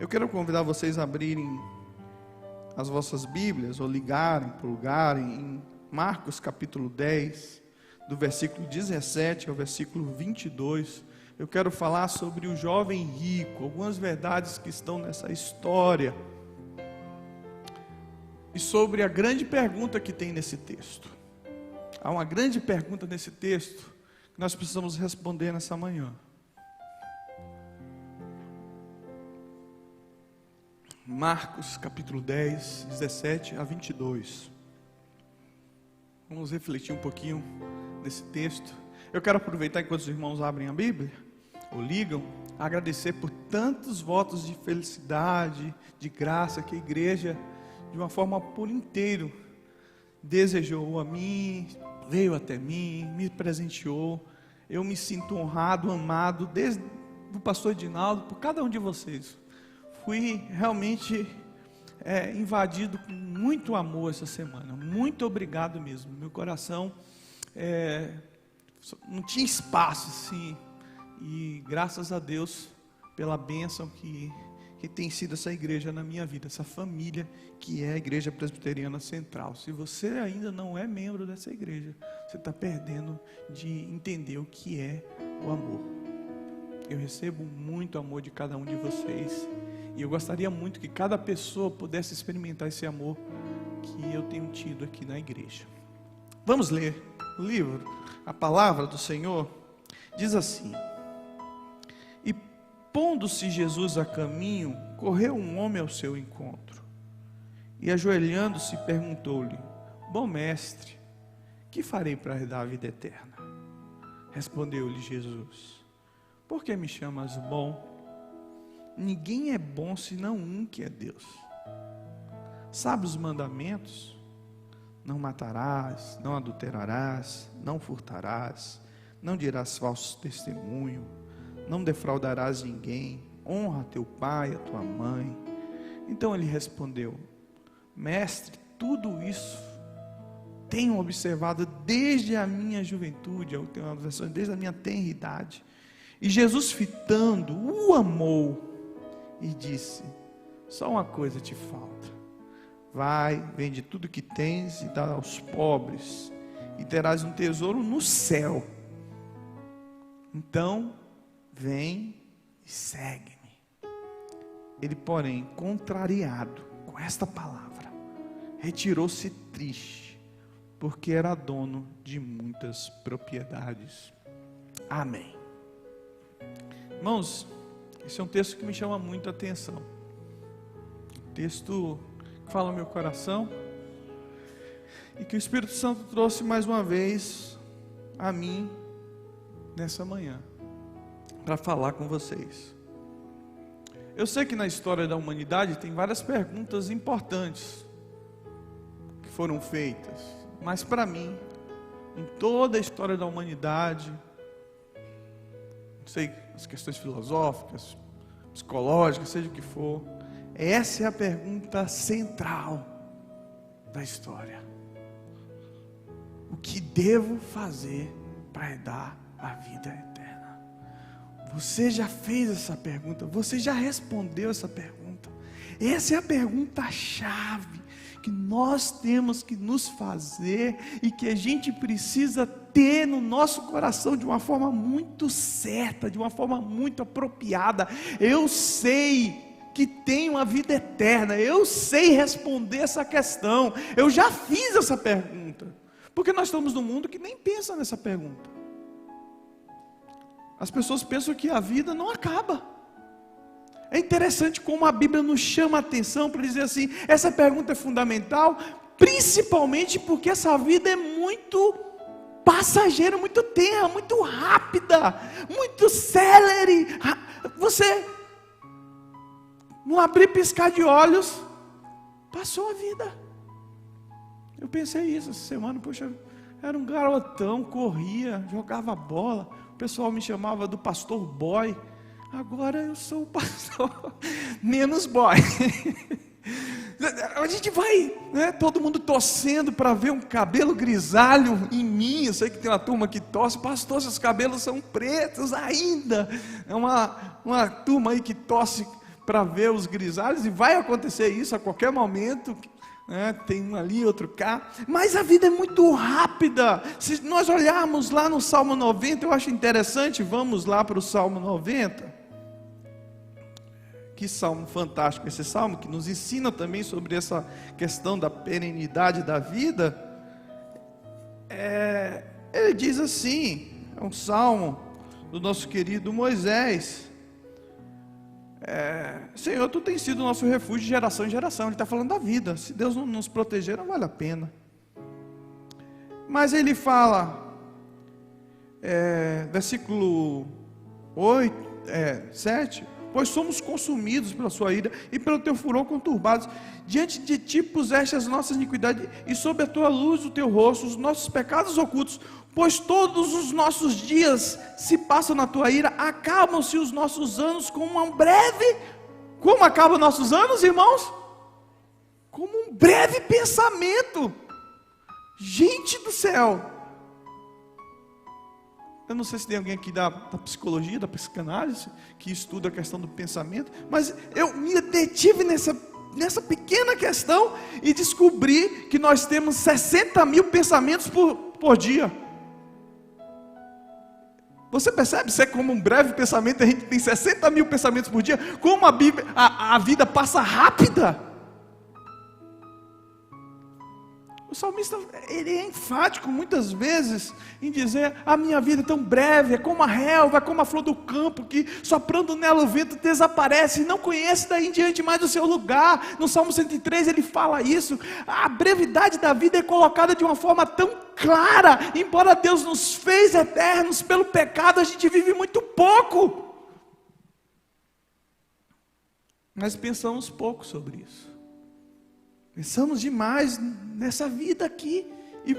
Eu quero convidar vocês a abrirem as vossas Bíblias, ou ligarem, plugarem em Marcos capítulo 10, do versículo 17 ao versículo 22. Eu quero falar sobre o jovem rico, algumas verdades que estão nessa história, e sobre a grande pergunta que tem nesse texto. Há uma grande pergunta nesse texto que nós precisamos responder nessa manhã. Marcos capítulo 10, 17 a 22. Vamos refletir um pouquinho nesse texto. Eu quero aproveitar enquanto os irmãos abrem a Bíblia, ou ligam, agradecer por tantos votos de felicidade, de graça que a igreja, de uma forma por inteiro, desejou a mim, veio até mim, me presenteou. Eu me sinto honrado, amado, desde o pastor Edinaldo, por cada um de vocês. Fui realmente invadido com muito amor essa semana. Muito obrigado mesmo. Meu coração não tinha espaço assim. E graças a Deus pela bênção que tem sido essa igreja na minha vida, essa família que é a Igreja Presbiteriana Central. Se você ainda não é membro dessa igreja, você está perdendo de entender o que é o amor. Eu recebo muito amor de cada um de vocês, e eu gostaria muito que cada pessoa pudesse experimentar esse amor que eu tenho tido aqui na igreja. Vamos ler o livro, a palavra do Senhor diz assim: E pondo-se Jesus a caminho, correu um homem ao seu encontro, e ajoelhando-se perguntou-lhe: Bom mestre, que farei para herdar a vida eterna? Respondeu-lhe Jesus: Por que me chamas bom? Ninguém é bom senão um, que é Deus. Sabe os mandamentos? Não matarás, não adulterarás, não furtarás, não dirás falso testemunho, não defraudarás ninguém, honra teu pai e a tua mãe. Então ele respondeu: Mestre, tudo isso tenho observado desde a minha juventude, desde a minha tenra idade. E Jesus, fitando, o amou e disse: Só uma coisa te falta. Vai, vende tudo que tens e dá aos pobres, e terás um tesouro no céu. Então, vem e segue-me. Ele, porém, contrariado com esta palavra, retirou-se triste, porque era dono de muitas propriedades. Amém. Irmãos, esse é um texto que me chama muito a atenção. Texto que fala no meu coração, e que o Espírito Santo trouxe mais uma vez a mim nessa manhã, para falar com vocês. Eu sei que na história da humanidade tem várias perguntas importantes que foram feitas, mas para mim, em toda a história da humanidade, não sei, as questões filosóficas, psicológicas, seja o que for, essa é a pergunta central da história: o que devo fazer para herdar a vida eterna? Você já fez essa pergunta? Você já respondeu essa pergunta? Essa é a pergunta-chave que nós temos que nos fazer e que a gente precisa ter no nosso coração de uma forma muito certa, de uma forma muito apropriada. Eu sei que tenho a vida eterna, eu sei responder essa questão, eu já fiz essa pergunta, porque nós estamos num mundo que nem pensa nessa pergunta. As pessoas pensam que a vida não acaba. É interessante como a Bíblia nos chama a atenção para dizer assim: essa pergunta é fundamental, principalmente porque essa vida é muito passageira, muito tenra, muito rápida, muito célere. Você, no abrir e piscar de olhos, passou a vida. Eu pensei isso essa semana. Poxa, era um garotão, corria, jogava bola, o pessoal me chamava do pastor boy. Agora eu sou o pastor menos boy. A gente vai, né, todo mundo torcendo para ver um cabelo grisalho em mim. Eu sei que tem uma turma que torce: pastor, seus cabelos são pretos ainda. É uma turma aí que torce para ver os grisalhos, e vai acontecer isso a qualquer momento, né? Tem um ali, outro cá, mas a vida é muito rápida. Se nós olharmos lá no Salmo 90, eu acho interessante, vamos lá para o Salmo 90, que salmo fantástico esse salmo, que nos ensina também sobre essa questão da perenidade da vida. Ele diz assim, é um salmo do nosso querido Moisés, Senhor, tu tens sido o nosso refúgio de geração em geração. Ele está falando da vida. Se Deus não nos proteger, não vale a pena. Mas ele fala, versículo 7, pois somos consumidos pela sua ira e pelo teu furor conturbados. Diante de ti puseste as nossas iniquidades, e sob a tua luz o teu rosto, os nossos pecados ocultos. Pois todos os nossos dias se passam na tua ira, acabam-se os nossos anos como um breve. Como acabam nossos anos, irmãos? Como um breve pensamento. Gente do céu! Eu não sei se tem alguém aqui da psicologia, da psicanálise, que estuda a questão do pensamento, mas eu me detive nessa pequena questão e descobri que nós temos 60 mil pensamentos por dia. Você percebe? Isso é como um breve pensamento, a gente tem 60 mil pensamentos por dia. Como a vida passa rápida. O salmista, ele é enfático muitas vezes em dizer, a minha vida é tão breve, é como a relva, é como a flor do campo, que soprando nela o vento desaparece, e não conhece daí em diante mais o seu lugar. No Salmo 103 ele fala isso, a brevidade da vida é colocada de uma forma tão clara, embora Deus nos fez eternos, pelo pecado a gente vive muito pouco. Nós pensamos pouco sobre isso. Pensamos demais nessa vida aqui e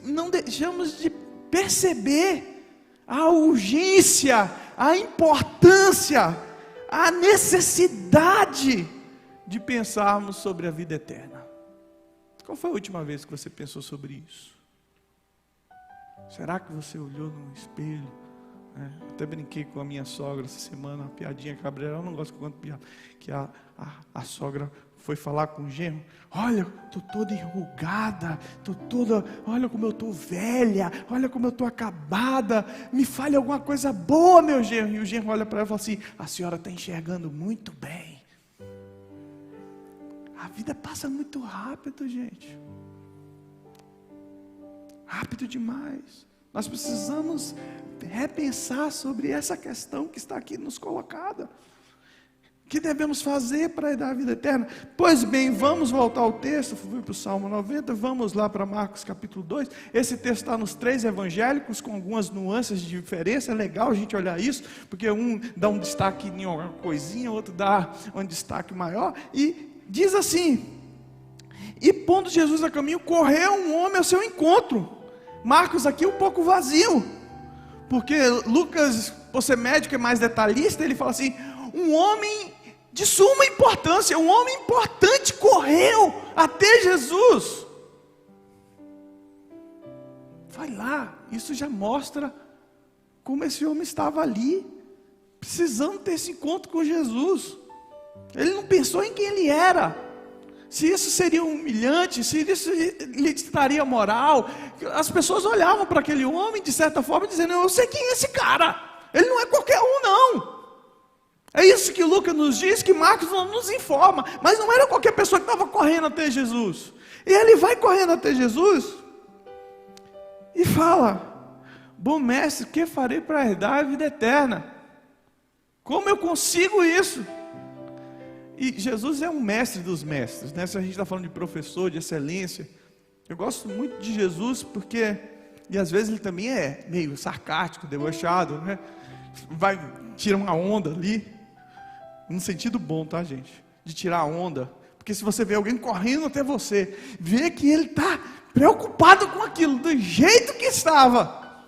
não deixamos de perceber a urgência, a importância, a necessidade de pensarmos sobre a vida eterna. Qual foi a última vez que você pensou sobre isso? Será que você olhou no espelho? Até brinquei com a minha sogra essa semana, uma piadinha cabreira, eu não gosto que eu conto piada, que a sogra foi falar com o genro, olha, estou toda enrugada, olha como eu estou velha, olha como eu estou acabada, me fale alguma coisa boa, meu genro. E o genro olha para ela e fala assim, a senhora está enxergando muito bem. A vida passa muito rápido, gente, rápido demais. Nós precisamos repensar sobre essa questão que está aqui nos colocada. O que devemos fazer para dar a vida eterna? Pois bem, vamos voltar ao texto, fui para o Salmo 90, vamos lá para Marcos capítulo 2, esse texto está nos 3 evangélicos, com algumas nuances de diferença, é legal a gente olhar isso, porque um dá um destaque em uma coisinha, outro dá um destaque maior, e diz assim, e pondo Jesus a caminho, correu um homem ao seu encontro. Marcos aqui um pouco vazio, porque Lucas, por ser médico, é mais detalhista, ele fala assim, um homem de suma importância, um homem importante correu até Jesus. Vai lá, isso já mostra como esse homem estava ali, precisando ter esse encontro com Jesus. Ele não pensou em quem ele era, se isso seria humilhante, se isso lhe traria moral. As pessoas olhavam para aquele homem de certa forma, dizendo, eu sei quem é esse cara, ele não é qualquer um não. É isso que Lucas nos diz, que Marcos não nos informa. Mas não era qualquer pessoa que estava correndo até Jesus. E ele vai correndo até Jesus e fala, bom mestre, o que farei para herdar a vida eterna? Como eu consigo isso? E Jesus é um mestre dos mestres, né? Se a gente está falando de professor, de excelência, eu gosto muito de Jesus porque, e às vezes ele também é meio sarcástico, debochado, né? Vai tirar uma onda ali, no sentido bom, tá, gente? De tirar a onda, porque se você vê alguém correndo até você, vê que ele está preocupado com aquilo, do jeito que estava.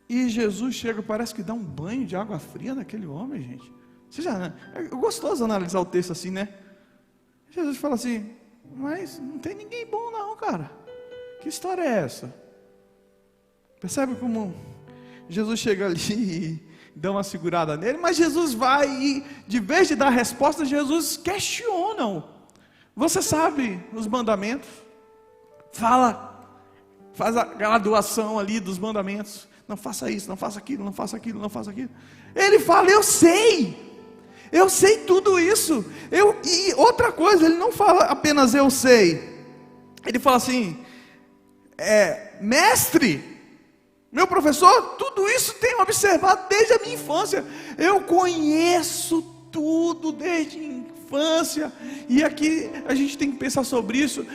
E Jesus chega, parece que dá um banho de água fria naquele homem, gente. É gostoso analisar o texto assim, né? Jesus fala assim, mas não tem ninguém bom não, cara. Que história é essa? Percebe como Jesus chega ali dão uma segurada nele, mas Jesus vai e, de vez de dar resposta, Jesus questiona-o. Você sabe os mandamentos? Faz a graduação ali dos mandamentos. Não faça isso, não faça aquilo, não faça aquilo, não faça aquilo. Ele fala, eu sei tudo isso. E outra coisa, ele não fala apenas eu sei. Ele fala assim, mestre, meu professor, tudo isso tenho observado desde a minha infância. Eu conheço tudo desde a infância. E aqui a gente tem que pensar sobre isso.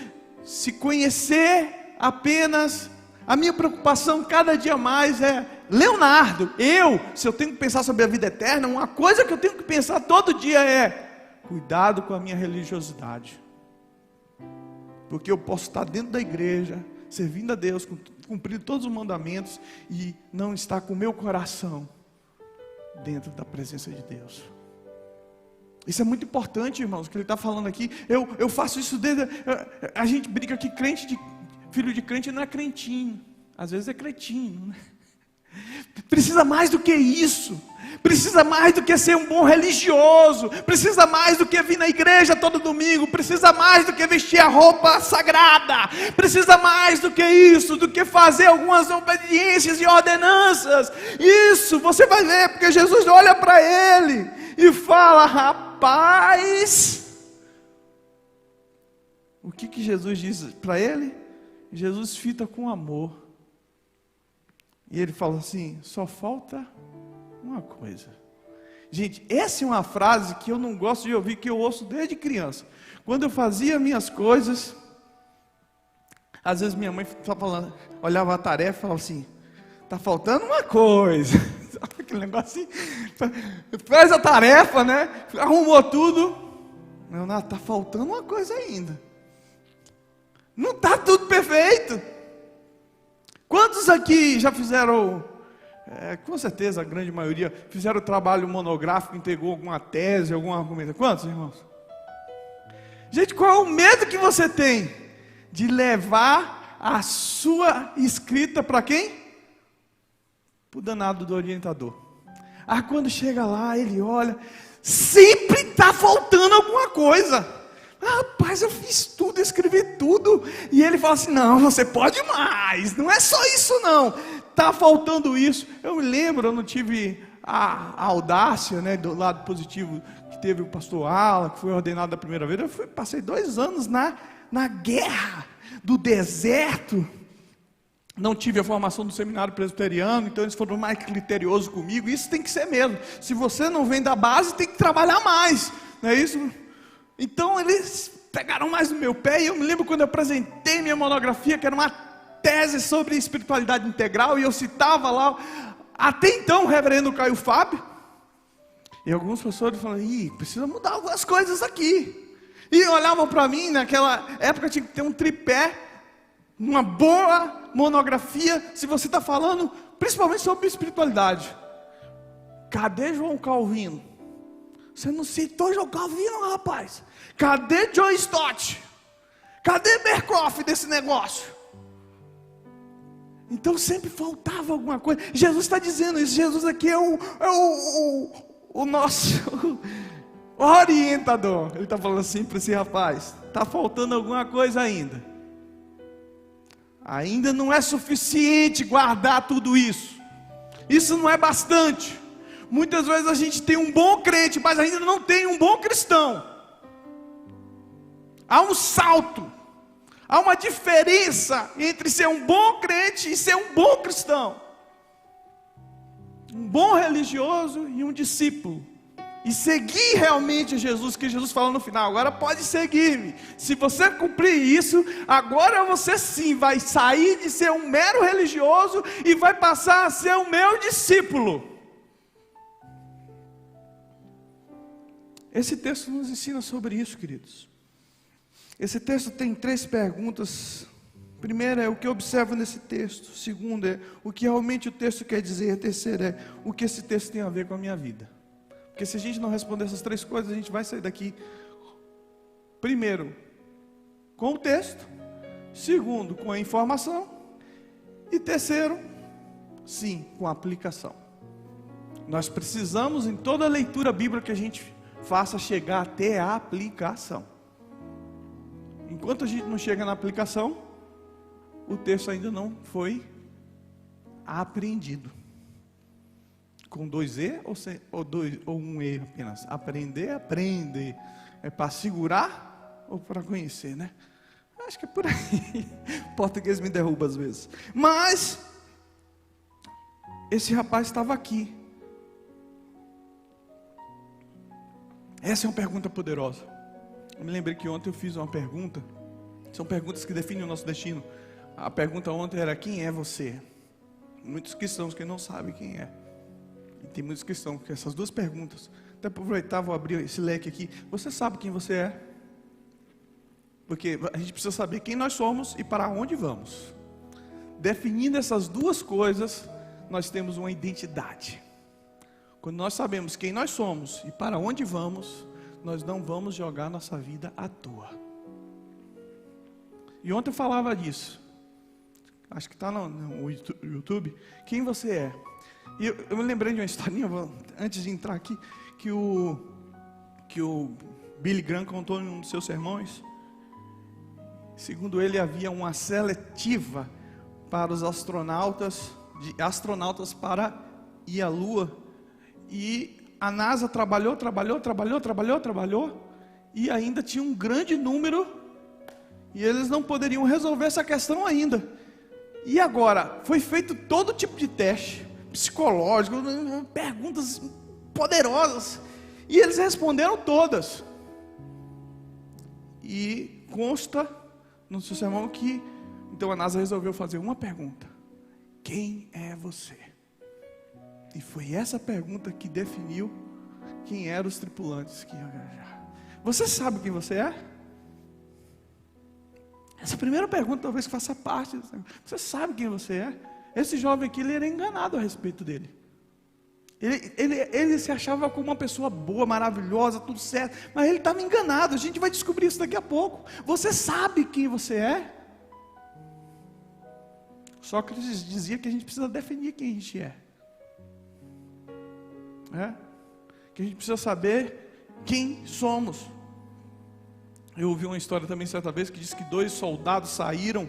Se conhecer apenas, a minha preocupação cada dia mais é, Leonardo, se eu tenho que pensar sobre a vida eterna, uma coisa que eu tenho que pensar todo dia é, cuidado com a minha religiosidade. Porque eu posso estar dentro da igreja, servindo a Deus, cumprindo todos os mandamentos, e não estar com o meu coração dentro da presença de Deus. Isso é muito importante, irmãos, o que ele está falando aqui. Eu faço isso desde... A gente brinca que filho de crente não é crentinho. Às vezes é cretino, né? Precisa mais do que isso. Precisa mais do que ser um bom religioso. Precisa mais do que vir na igreja todo domingo. Precisa mais do que vestir a roupa sagrada. Precisa mais do que isso, do que fazer algumas obediências e ordenanças. Isso, você vai ver, porque Jesus olha para ele e fala, rapaz. O que Jesus diz para ele? Jesus fita com amor. E ele fala assim, só falta uma coisa. Gente, essa é uma frase que eu não gosto de ouvir, que eu ouço desde criança. Quando eu fazia minhas coisas, às vezes minha mãe olhava a tarefa e falava assim, está faltando uma coisa. Aquele negócio assim, faz a tarefa, né? Arrumou tudo. Não, está faltando uma coisa ainda. Não está tudo perfeito. Quantos aqui já fizeram, com certeza a grande maioria, fizeram trabalho monográfico, entregou alguma tese, alguma argumentação? Quantos, irmãos? Gente, qual é o medo que você tem de levar a sua escrita para quem? Para o danado do orientador. Quando chega lá, ele olha, sempre está faltando alguma coisa. Rapaz, eu fiz tudo, escrevi tudo. E ele fala assim, não, você pode mais. Não é só isso não. Está faltando isso. Eu me lembro, eu não tive a audácia, né, do lado positivo, que teve o pastor Alan, que foi ordenado da primeira vez. Passei 2 anos na guerra do deserto. Não tive a formação do seminário presbiteriano, então eles foram mais criteriosos comigo. Isso tem que ser mesmo. Se você não vem da base, tem que trabalhar mais. Não é isso? Então eles pegaram mais no meu pé. E eu me lembro quando eu apresentei minha monografia, que era uma tese sobre espiritualidade integral, e eu citava lá, até então, o reverendo Caio Fábio. E alguns professores falaram, precisa mudar algumas coisas aqui. E olhavam para mim, naquela época tinha que ter um tripé, uma boa monografia, se você está falando, principalmente sobre espiritualidade. Cadê João Calvino? Você não citou João Calvino, rapaz. Cadê John Stott? Cadê Berkoff desse negócio? Então sempre faltava alguma coisa. Jesus está dizendo isso. Jesus aqui é o nosso orientador. Ele está falando assim para esse rapaz, está faltando alguma coisa ainda. Ainda não é suficiente guardar tudo isso. Isso não é bastante. Muitas vezes a gente tem um bom crente, mas ainda não tem um bom cristão. Há um salto, há uma diferença entre ser um bom crente e ser um bom cristão. Um bom religioso e um discípulo. E seguir realmente Jesus, que Jesus fala no final, agora pode seguir-me. Se você cumprir isso, agora você sim vai sair de ser um mero religioso e vai passar a ser o meu discípulo. Esse texto nos ensina sobre isso, queridos. Esse texto tem 3 perguntas. Primeira é o que eu observo nesse texto. Segunda é o que realmente o texto quer dizer. A terceira é o que esse texto tem a ver com a minha vida. Porque se a gente não responder essas 3 coisas, a gente vai sair daqui, primeiro, com o texto. Segundo, com a informação. E terceiro, sim, com a aplicação. Nós precisamos, em toda leitura bíblica que a gente faça, chegar até a aplicação. Enquanto a gente não chega na aplicação, o texto ainda não foi apreendido. Com 2 E ou um E apenas? Aprender, aprende. É para segurar ou para conhecer, né? Acho que é por aí. O português me derruba às vezes. Mas esse rapaz estava aqui. Essa é uma pergunta poderosa. Eu me lembrei que ontem eu fiz uma pergunta. São perguntas que definem o nosso destino. A pergunta ontem era: quem é você? Muitos cristãos que não sabem quem é. E tem muitos cristãos que essas duas perguntas. Até aproveitar, vou abrir esse leque aqui. Você sabe quem você é? Porque a gente precisa saber quem nós somos e para onde vamos. Definindo essas duas coisas, nós temos uma identidade. Quando nós sabemos quem nós somos e para onde vamos, nós não vamos jogar nossa vida à toa. E ontem eu falava disso. Acho que está no YouTube. Quem você é? E eu me lembrei de uma historinha, antes de entrar aqui, que o Billy Graham contou em um dos seus sermões. Segundo ele, havia uma seletiva para os astronautas para ir à Lua. E a NASA trabalhou, e ainda tinha um grande número, e eles não poderiam resolver essa questão ainda. E agora, foi feito todo tipo de teste, psicológico, perguntas poderosas, e eles responderam todas. E consta no seu sermão que, então a NASA resolveu fazer uma pergunta: quem é você? E foi essa pergunta que definiu quem eram os tripulantes que iam viajar. Você sabe quem você é? Essa primeira pergunta talvez faça parte. Você sabe quem você é? Esse jovem aqui, ele era enganado a respeito dele. Ele se achava como uma pessoa boa, maravilhosa, tudo certo. Mas ele estava enganado. A gente vai descobrir isso daqui a pouco. Você sabe quem você é? Sócrates dizia que a gente precisa definir quem a gente é. Que a gente precisa saber quem somos. Eu ouvi uma história também certa vez que diz que 2 soldados saíram,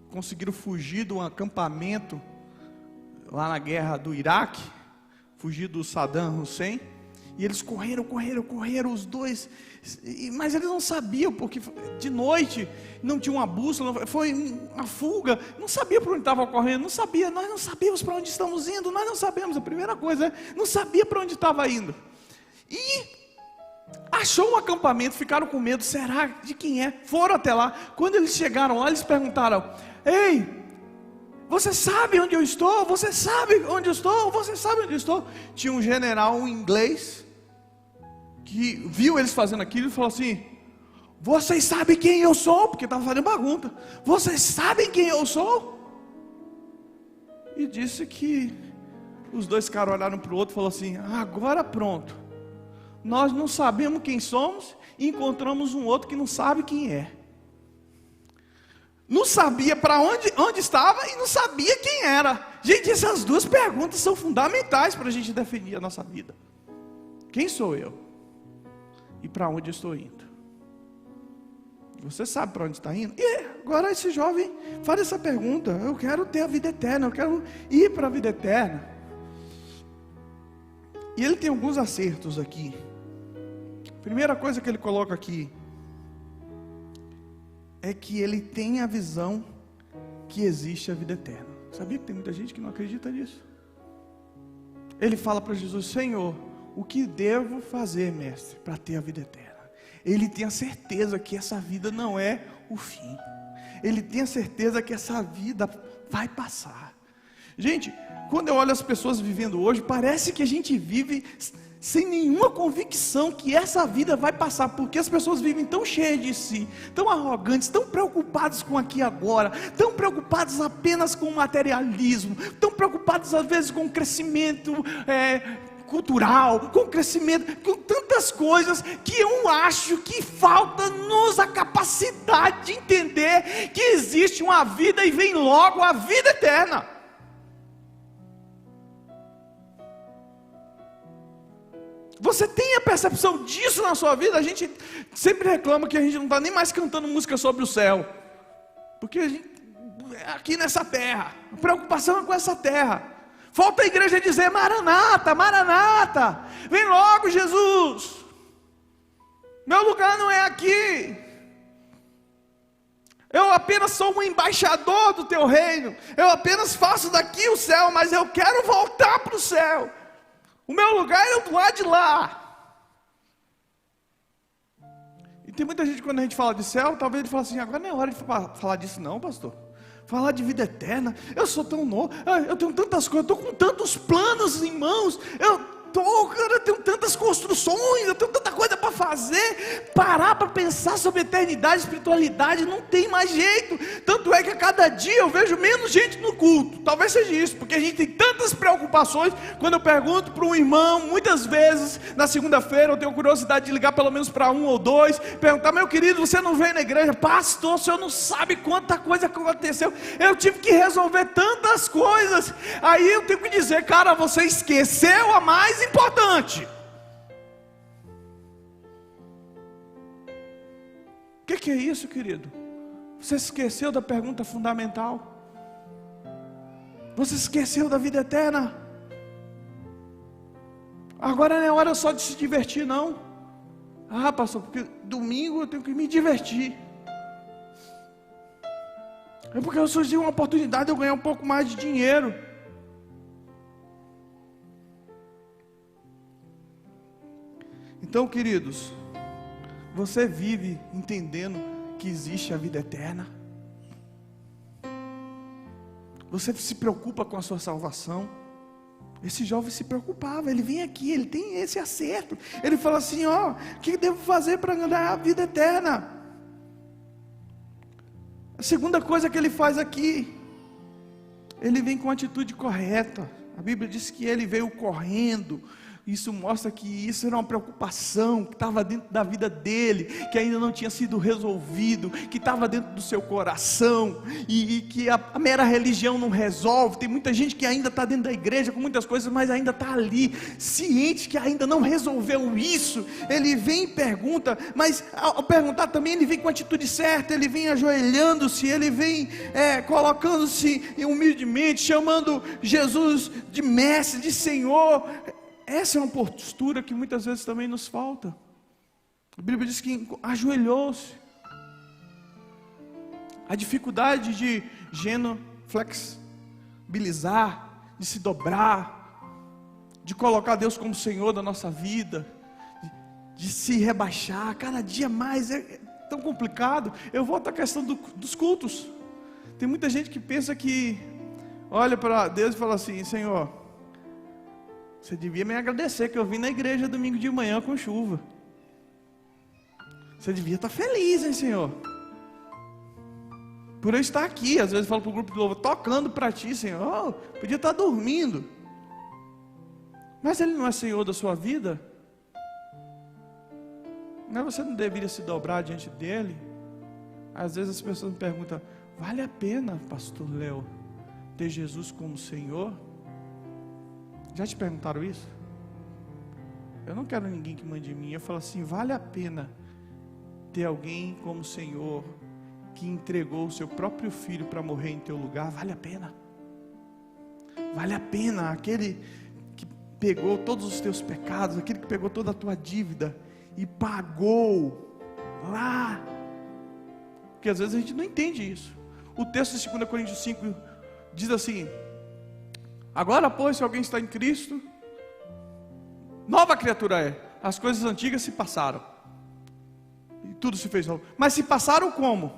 conseguiram fugir de um acampamento lá na guerra do Iraque, fugir do Saddam Hussein, e eles correram os dois, mas eles não sabiam, porque de noite não tinha uma bússola, foi uma fuga, não sabia para onde estava correndo, nós não sabíamos para onde estamos indo, nós não sabemos, a primeira coisa, não sabia para onde estava indo, e achou um acampamento, ficaram com medo, será de quem é? Foram até lá, quando eles chegaram lá, eles perguntaram: ei, você sabe onde eu estou? Você sabe onde eu estou? Você sabe onde eu estou? Tinha um general inglês que viu eles fazendo aquilo e falou assim: vocês sabem quem eu sou? Porque estava fazendo bagunça. Vocês sabem quem eu sou? E disse que os 2 caras olharam para o outro e falaram assim: agora pronto, nós não sabemos quem somos e encontramos um outro que não sabe quem é. Não sabia para onde estava e não sabia quem era. Gente, essas 2 perguntas são fundamentais para a gente definir a nossa vida. Quem sou eu? E para onde eu estou indo? Você sabe para onde está indo? E agora esse jovem faz essa pergunta: eu quero ter a vida eterna, eu quero ir para a vida eterna. E ele tem alguns acertos aqui. Primeira coisa que ele coloca aqui é que ele tem a visão que existe a vida eterna. Sabia que tem muita gente que não acredita nisso? Ele fala para Jesus: Senhor, o que devo fazer, mestre, para ter a vida eterna? Ele tem a certeza que essa vida não é o fim. Ele tem a certeza que essa vida vai passar. Gente, quando eu olho as pessoas vivendo hoje, parece que a gente vive sem nenhuma convicção que essa vida vai passar, porque as pessoas vivem tão cheias de si, tão arrogantes, tão preocupadas com aqui e agora, tão preocupadas apenas com o materialismo, tão preocupadas às vezes com o crescimento cultural, com crescimento, com tantas coisas, que eu acho que falta-nos a capacidade de entender que existe uma vida e vem logo a vida eterna. Você tem a percepção disso na sua vida? A gente sempre reclama que a gente não está nem mais cantando música sobre o céu, porque a gente, aqui nessa terra, a preocupação é com essa terra. Falta a igreja dizer: Maranata, Maranata, vem logo Jesus, meu lugar não é aqui, eu apenas sou um embaixador do teu reino, eu apenas faço daqui o céu, mas eu quero voltar para o céu, o meu lugar é do lado de lá. E tem muita gente, quando a gente fala de céu, talvez ele fale assim: agora não é hora de falar disso não, pastor. Falar de vida eterna, eu sou tão novo, eu tenho tantas coisas, eu estou com tantos planos em mãos, eu tenho tantas construções, eu tenho tanta coisa para fazer. Parar para pensar sobre eternidade, espiritualidade, não tem mais jeito. Tanto é que a cada dia eu vejo menos gente no culto. Talvez seja isso, porque a gente tem tantas preocupações. Quando eu pergunto para um irmão, muitas vezes na segunda-feira eu tenho curiosidade de ligar pelo menos para um ou dois, perguntar: meu querido, você não veio na igreja? Pastor, o senhor não sabe quanta coisa aconteceu, eu tive que resolver tantas coisas. Aí eu tenho que dizer: cara, você esqueceu a mais importante. O que é isso, querido? Você esqueceu da pergunta fundamental? Você esqueceu da vida eterna? Agora não é hora só de se divertir, não. Ah, pastor, porque domingo eu tenho que me divertir. É porque surgiu uma oportunidade de eu ganhar um pouco mais de dinheiro. Então, queridos, você vive entendendo que existe a vida eterna? Você se preocupa com a sua salvação? Esse jovem se preocupava, ele vem aqui, ele tem esse acerto. Ele fala assim: ó, o que eu devo fazer para ganhar a vida eterna? A segunda coisa que ele faz aqui, ele vem com a atitude correta. A Bíblia diz que ele veio correndo. Isso mostra que isso era uma preocupação que estava dentro da vida dele, que ainda não tinha sido resolvido, que estava dentro do seu coração, e que a mera religião não resolve. Tem muita gente que ainda está dentro da igreja com muitas coisas, mas ainda está ali, ciente que ainda não resolveu isso. Ele vem e pergunta, mas ao perguntar também ele vem com a atitude certa, ele vem ajoelhando-se, ele vem colocando-se humildemente, chamando Jesus de mestre, de Senhor. Essa é uma postura que muitas vezes também nos falta. A Bíblia diz que ajoelhou-se. A dificuldade de genuflexibilizar, de se dobrar, de colocar Deus como Senhor da nossa vida, de se rebaixar, cada dia mais é tão complicado. Eu volto à questão dos cultos. Tem muita gente que pensa que olha para Deus e fala assim: Senhor, você devia me agradecer que eu vim na igreja domingo de manhã com chuva. Você devia estar feliz, hein, Senhor? Por eu estar aqui. Às vezes eu falo para o grupo de louvor: tocando para ti, Senhor. Oh, podia estar dormindo. Mas Ele não é Senhor da sua vida? Mas você não deveria se dobrar diante dEle? Às vezes as pessoas me perguntam: vale a pena, pastor Léo, ter Jesus como Senhor? Já te perguntaram isso? Eu não quero ninguém que mande em mim. Eu falo assim: vale a pena ter alguém como Senhor, que entregou o seu próprio filho para morrer em teu lugar? Vale a pena? Vale a pena aquele que pegou todos os teus pecados, aquele que pegou toda a tua dívida e pagou lá? Porque às vezes a gente não entende isso. O texto de 2 Coríntios 5 diz assim: agora, pois, se alguém está em Cristo, nova criatura é. As coisas antigas se passaram e tudo se fez novo. Mas se passaram como?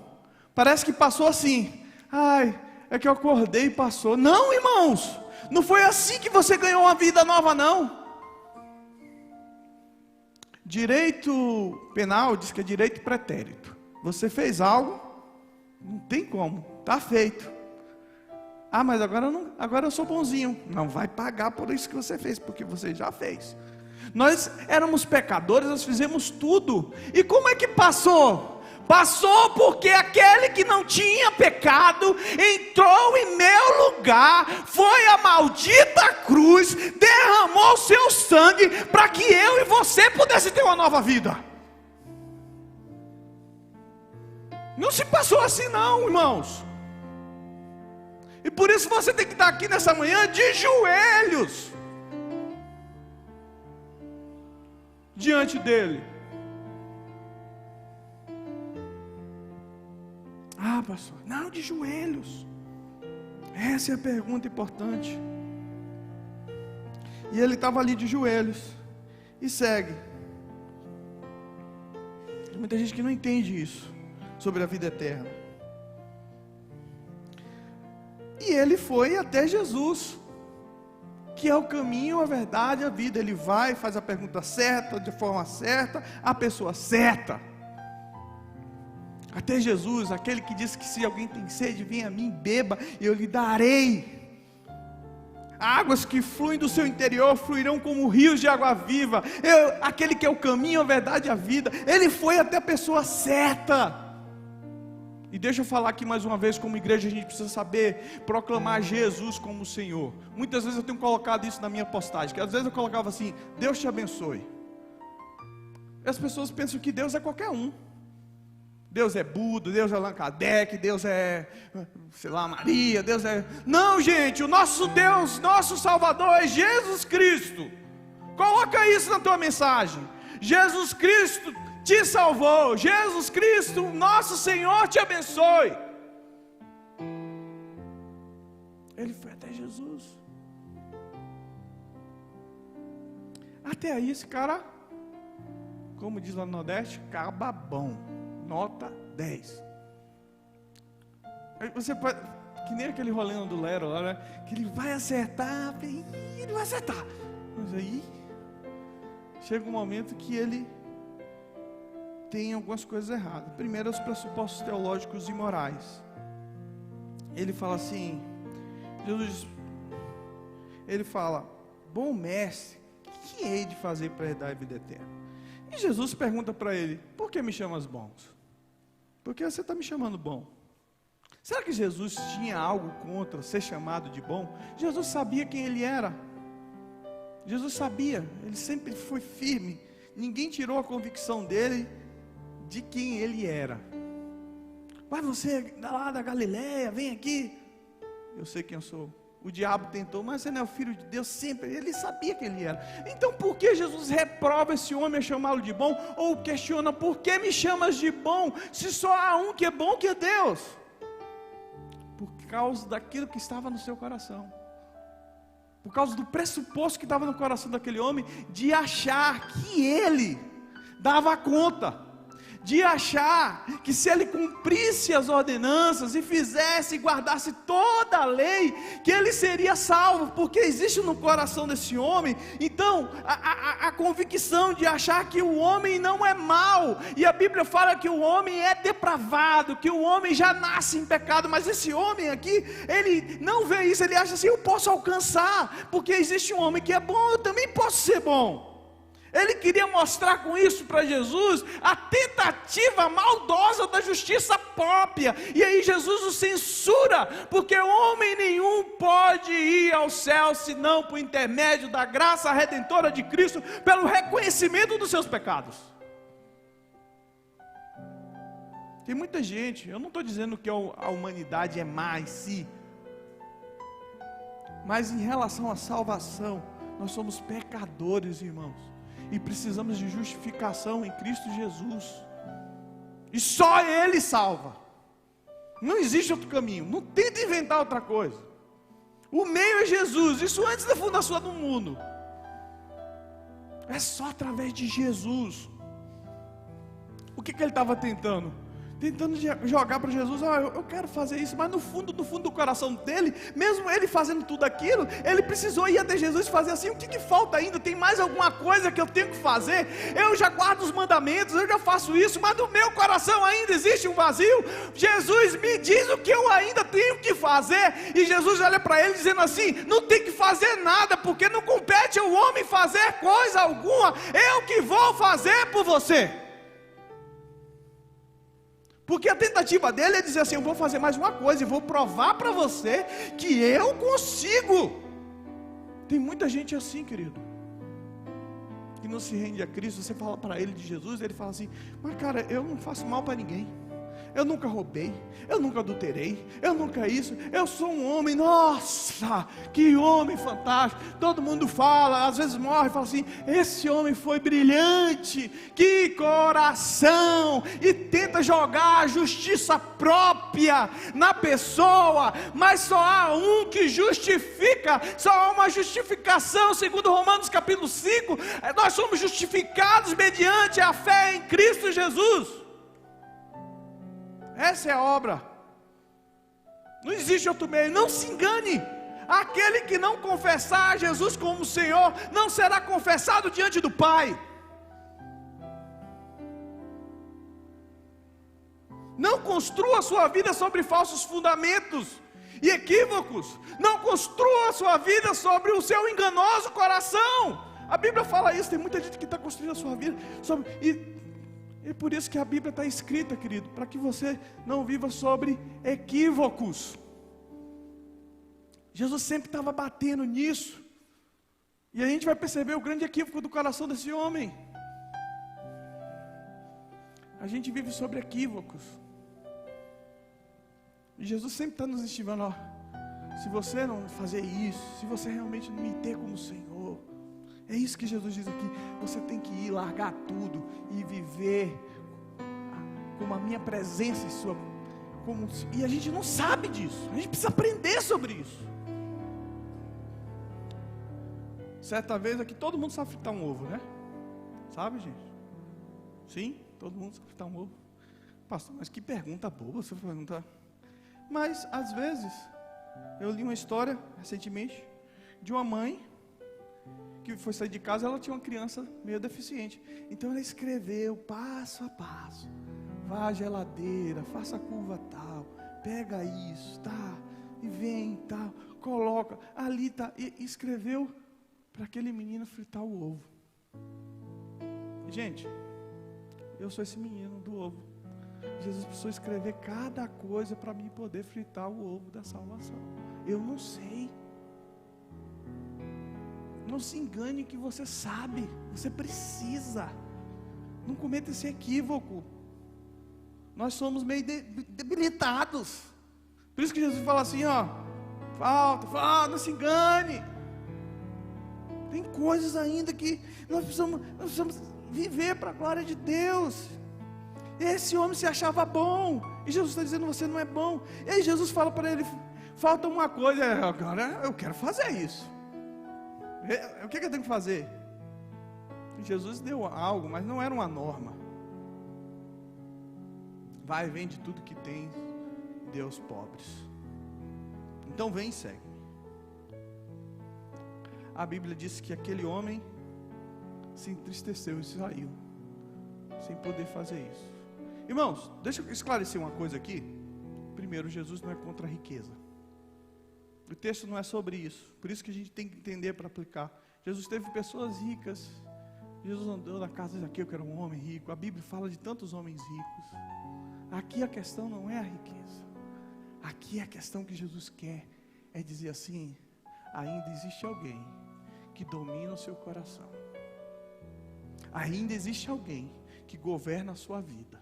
Parece que passou assim: ai, é que eu acordei e passou. Não, irmãos, não foi assim que você ganhou uma vida nova, não. Direito penal diz que é direito pretérito. Você fez algo, não tem como, está feito. Ah, mas agora eu sou bonzinho. Não vai pagar por isso que você fez, porque você já fez. Nós éramos pecadores, nós fizemos tudo. E como é que passou? Passou porque aquele que não tinha pecado entrou em meu lugar, foi a maldita cruz, derramou seu sangue para que eu e você pudesse ter uma nova vida. Não se passou assim não, irmãos. E por isso você tem que estar aqui nessa manhã de joelhos diante dele. Ah, pastor, não, de joelhos. Essa é a pergunta importante. E ele estava ali de joelhos. E segue. Tem muita gente que não entende isso sobre a vida eterna. E ele foi até Jesus, que é o caminho, a verdade e a vida. Ele vai, faz a pergunta certa, de forma certa, a pessoa certa. Até Jesus, aquele que disse que se alguém tem sede, venha a mim, beba, e eu lhe darei. Águas que fluem do seu interior, fluirão como rios de água viva. Aquele que é o caminho, a verdade e a vida. Ele foi até a pessoa certa. E deixa eu falar aqui mais uma vez, como igreja a gente precisa saber proclamar Jesus como Senhor. Muitas vezes eu tenho colocado isso na minha postagem, que às vezes eu colocava assim: Deus te abençoe. E as pessoas pensam que Deus é qualquer um. Deus é Buda, Deus é Allan Kardec, Deus é, sei lá, Maria, Deus é... Não, gente, o nosso Deus, nosso Salvador é Jesus Cristo. Coloca isso na tua mensagem. Jesus Cristo te salvou. Jesus Cristo, nosso Senhor, te abençoe. Ele foi até Jesus. Até aí esse cara, como diz lá no Nordeste, cababão, nota 10. Aí você pode, que nem aquele rolando do Lero lá, né? Que ele vai acertar, ele vai acertar. Mas aí chega um momento que ele tem algumas coisas erradas. Primeiro, os pressupostos teológicos e morais. Ele fala assim, Jesus, ele fala: bom mestre, o que hei de fazer para herdar a vida eterna? E Jesus pergunta para ele: por que me chamas bons? Por que você está me chamando bom? Será que Jesus tinha algo contra ser chamado de bom? Jesus sabia quem ele era. Jesus sabia, ele sempre foi firme. Ninguém tirou a convicção dele de quem ele era. Mas você lá da Galileia, vem aqui. Eu sei quem eu sou. O diabo tentou, mas você não é o filho de Deus sempre. Ele sabia quem ele era. Então por que Jesus reprova esse homem a chamá-lo de bom? Ou questiona: por que me chamas de bom? Se só há um que é bom, que é Deus. Por causa daquilo que estava no seu coração. Por causa do pressuposto que estava no coração daquele homem, de achar que ele dava conta. De achar que se ele cumprisse as ordenanças e fizesse e guardasse toda a lei, que ele seria salvo, porque existe no coração desse homem, então, a convicção de achar que o homem não é mau, e a Bíblia fala que o homem é depravado, que o homem já nasce em pecado, mas esse homem aqui, ele não vê isso, ele acha assim: eu posso alcançar, porque existe um homem que é bom, eu também posso ser bom. Ele queria mostrar com isso para Jesus a tentativa maldosa da justiça própria. E aí Jesus o censura, porque homem nenhum pode ir ao céu senão por intermédio da graça redentora de Cristo, pelo reconhecimento dos seus pecados. Tem muita gente, eu não estou dizendo que a humanidade é má em si, mas em relação à salvação, nós somos pecadores, irmãos. E precisamos de justificação em Cristo Jesus. E só Ele salva. Não existe outro caminho. Não tenta inventar outra coisa. O meio é Jesus. Isso antes da fundação do mundo. É só através de Jesus. O que ele estava tentando? Tentando jogar para Jesus: eu quero fazer isso, mas no fundo do coração dele, mesmo ele fazendo tudo aquilo, ele precisou ir até Jesus e fazer assim: o que falta ainda? Tem mais alguma coisa que eu tenho que fazer? Eu já guardo os mandamentos, eu já faço isso, mas no meu coração ainda existe um vazio. Jesus, me diz o que eu ainda tenho que fazer. E Jesus olha para ele dizendo assim: não tem que fazer nada, porque não compete ao homem fazer coisa alguma, eu que vou fazer por você. Porque a tentativa dele é dizer assim: eu vou fazer mais uma coisa e vou provar para você que eu consigo. Tem muita gente assim, querido, que não se rende a Cristo. Você fala para ele de Jesus, ele fala assim: mas cara, eu não faço mal para ninguém, eu nunca roubei, eu nunca adulterei, eu nunca isso, eu sou um homem, nossa, que homem fantástico. Todo mundo fala, às vezes morre e fala assim: esse homem foi brilhante, que coração, e tenta jogar a justiça própria na pessoa, mas só há um que justifica, só há uma justificação, segundo Romanos capítulo 5, nós somos justificados mediante a fé em Cristo Jesus. Essa é a obra. Não existe outro meio. Não se engane. Aquele que não confessar a Jesus como Senhor não será confessado diante do Pai. Não construa a sua vida sobre falsos fundamentos e equívocos. Não construa a sua vida sobre o seu enganoso coração. A Bíblia fala isso. Tem muita gente que está construindo a sua vida sobre... E por isso que a Bíblia está escrita, querido, para que você não viva sobre equívocos. Jesus sempre estava batendo nisso. E a gente vai perceber o grande equívoco do coração desse homem. A gente vive sobre equívocos. E Jesus sempre está nos estimando: ó, se você não fazer isso, se você realmente não me ter como Senhor, é isso que Jesus diz aqui: você tem que ir, largar tudo e viver como a minha presença em sua. E a gente não sabe disso, a gente precisa aprender sobre isso. Certa vez aqui todo mundo sabe fritar um ovo, né? Sabe, gente? Sim, todo mundo sabe fritar um ovo. Pastor, mas que pergunta boa você perguntar. Mas às vezes, eu li uma história recentemente de uma mãe que foi sair de casa. Ela tinha uma criança meio deficiente, então ela escreveu passo a passo: vá à geladeira, faça a curva tal, pega isso, tá, e vem tal, coloca ali, tá, e escreveu para aquele menino fritar o ovo. Gente, eu sou esse menino do ovo. Jesus precisou escrever cada coisa para mim poder fritar o ovo da salvação. Eu não sei. Não se engane que você sabe, você precisa. Não cometa esse equívoco. Nós somos meio debilitados. Por isso que Jesus fala assim, ó: falta, não se engane. Tem coisas ainda que nós precisamos viver para a glória de Deus. Esse homem se achava bom, e Jesus está dizendo: você não é bom. E aí Jesus fala para ele: falta uma coisa, agora eu quero fazer isso. O que eu tenho que fazer? E Jesus deu algo, mas não era uma norma. Vai, vende tudo que tem, dê aos pobres. Então vem e segue. A Bíblia diz que aquele homem se entristeceu e saiu, sem poder fazer isso. Irmãos, deixa eu esclarecer uma coisa aqui. Primeiro, Jesus não é contra a riqueza. O texto não é sobre isso. Por isso que a gente tem que entender para aplicar. Jesus teve pessoas ricas. Jesus andou na casa de Zaqueu, que era um homem rico. A Bíblia fala de tantos homens ricos. Aqui a questão não é a riqueza. Aqui a questão que Jesus quer é dizer assim: ainda existe alguém que domina o seu coração. Ainda existe alguém que governa a sua vida.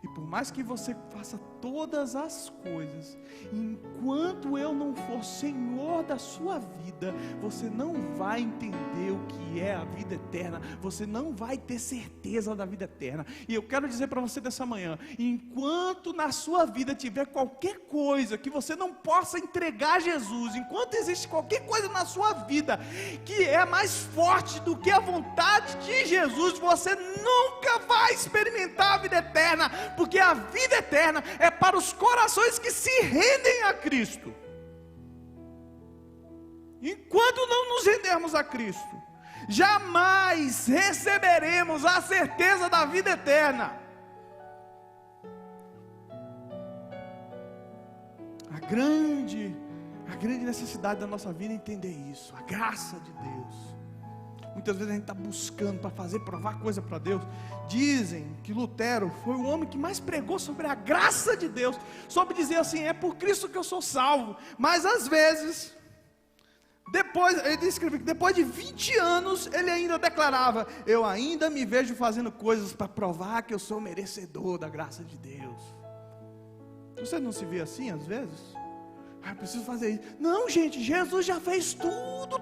E por mais que você faça todas as coisas, enquanto eu não for Senhor da sua vida, você não vai entender o que é a vida eterna. Você não vai ter certeza da vida eterna. E eu quero dizer para você dessa manhã: enquanto na sua vida tiver qualquer coisa que você não possa entregar a Jesus, enquanto existe qualquer coisa na sua vida que é mais forte do que a vontade de Jesus, você nunca vai experimentar a vida eterna. Porque a vida eterna é para os corações que se rendem a Cristo. Enquanto não nos rendermos a Cristo, jamais receberemos a certeza da vida eterna. A grande necessidade da nossa vida é entender isso, a graça de Deus. Muitas vezes a gente está buscando para provar coisa para Deus. Dizem que Lutero foi o homem que mais pregou sobre a graça de Deus, soube dizer assim: é por Cristo que eu sou salvo. Mas às vezes, ele escreveu que depois de 20 anos, ele ainda declarava: eu ainda me vejo fazendo coisas para provar que eu sou merecedor da graça de Deus. Você não se vê assim às vezes? Eu preciso fazer isso. Não, gente, Jesus já fez tudo.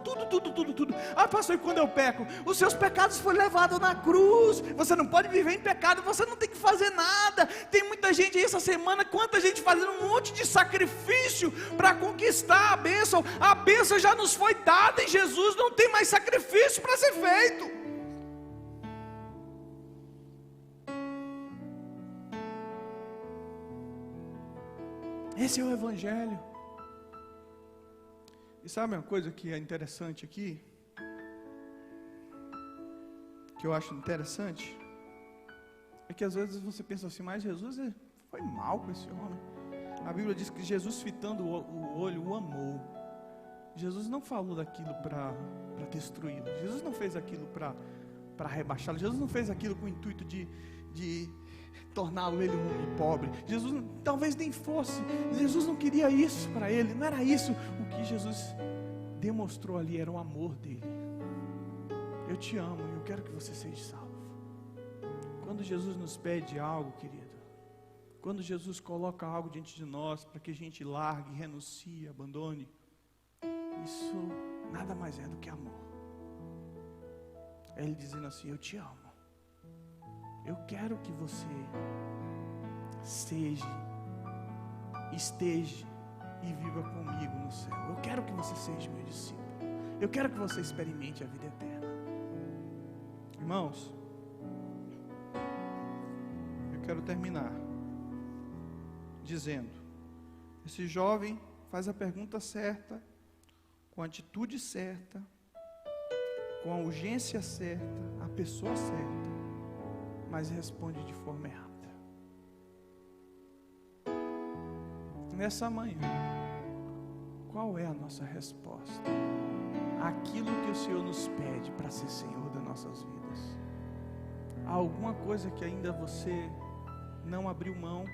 Pastor, e quando eu peco? Os seus pecados foram levados na cruz. Você não pode viver em pecado, você não tem que fazer nada. Tem muita gente aí essa semana, quanta gente fazendo um monte de sacrifício para conquistar a bênção. A bênção já nos foi dada em Jesus, não tem mais sacrifício para ser feito. Esse é o Evangelho. E sabe uma coisa que é interessante aqui? Que eu acho interessante? É que às vezes você pensa assim: mas Jesus foi mal com esse homem. A Bíblia diz que Jesus, fitando o olho, o amou. Jesus não falou daquilo para destruí-lo. Jesus não fez aquilo para rebaixá-lo. Jesus não fez aquilo com o intuito de torná-lo ele um homem pobre. Jesus talvez nem fosse. Jesus não queria isso para ele. Não era isso. O que Jesus demonstrou ali era o amor dele. Eu te amo e eu quero que você seja salvo. Quando Jesus nos pede algo, querido, quando Jesus coloca algo diante de nós para que a gente largue, renuncie, abandone, isso nada mais é do que amor. É Ele dizendo assim: eu te amo. Eu quero que você esteja e viva comigo no céu. Eu quero que você seja meu discípulo. Eu quero que você experimente a vida eterna. Irmãos, eu quero terminar dizendo: esse jovem faz a pergunta certa, com a atitude certa, com a urgência certa, a pessoa certa, mas responde de forma errada. Nessa manhã, qual é a nossa resposta? Aquilo que o Senhor nos pede para ser Senhor das nossas vidas. Há alguma coisa que ainda você não abriu mão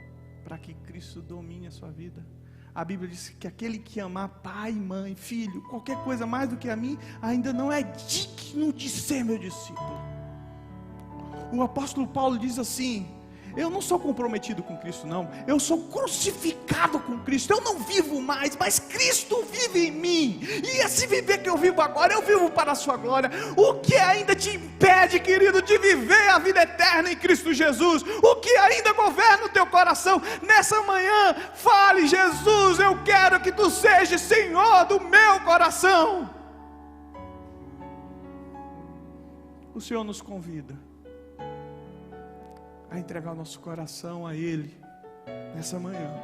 para que Cristo domine a sua vida? A Bíblia diz que aquele que amar pai, mãe, filho, qualquer coisa mais do que a mim, ainda não é digno de ser meu discípulo. O apóstolo Paulo diz assim: eu não sou comprometido com Cristo não, eu sou crucificado com Cristo. Eu não vivo mais, mas Cristo vive em mim. E esse viver que eu vivo agora, eu vivo para a sua glória. O que ainda te impede, querido, de viver a vida eterna em Cristo Jesus? O que ainda governa o teu coração? Nessa manhã, fale: Jesus, eu quero que tu sejas Senhor do meu coração. O Senhor nos convida a entregar o nosso coração a Ele nessa manhã,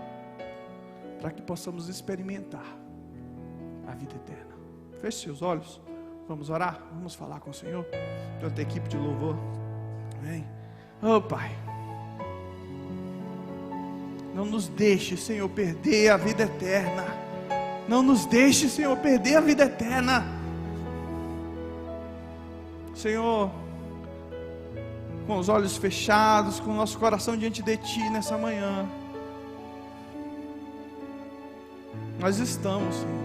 para que possamos experimentar a vida eterna. Feche seus olhos, vamos orar, vamos falar com o Senhor. Toda a equipe de louvor, amém. Oh Pai, não nos deixe, Senhor, perder a vida eterna. Não nos deixe, Senhor, perder a vida eterna. Senhor, com os olhos fechados, com o nosso coração diante de Ti nessa manhã, nós estamos, Senhor.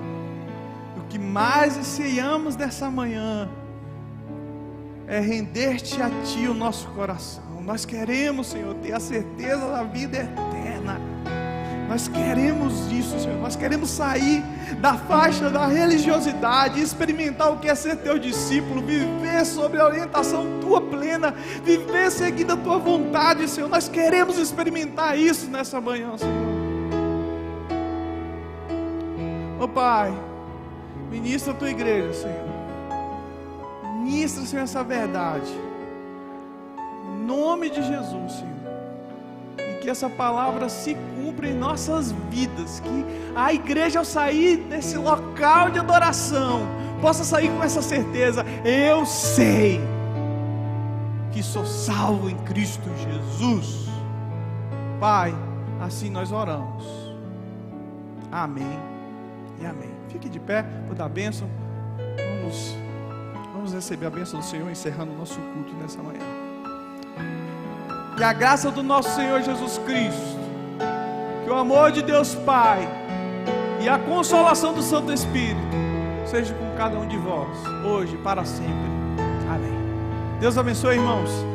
O que mais anseiamos nessa manhã é render-te a Ti o nosso coração. Nós queremos, Senhor, ter a certeza da vida eterna. Nós queremos isso, Senhor. Nós queremos sair da faixa da religiosidade, experimentar o que é ser Teu discípulo, viver sob a orientação Tua plena, viver seguindo a Tua vontade, Senhor. Nós queremos experimentar isso nessa manhã, Senhor. Ó Pai, ministra a Tua igreja, Senhor. Ministra, Senhor, essa verdade. Em nome de Jesus, Senhor. Que essa palavra se cumpra em nossas vidas, que a igreja, ao sair desse local de adoração, possa sair com essa certeza: eu sei que sou salvo em Cristo Jesus. Pai, assim nós oramos. Amém e amém. Fique de pé, vou dar a bênção. Vamos Vamos receber a bênção do Senhor, encerrando o nosso culto nessa manhã. Que a graça do nosso Senhor Jesus Cristo, que o amor de Deus Pai e a consolação do Santo Espírito seja com cada um de vós, hoje e para sempre. Amém. Deus abençoe, irmãos.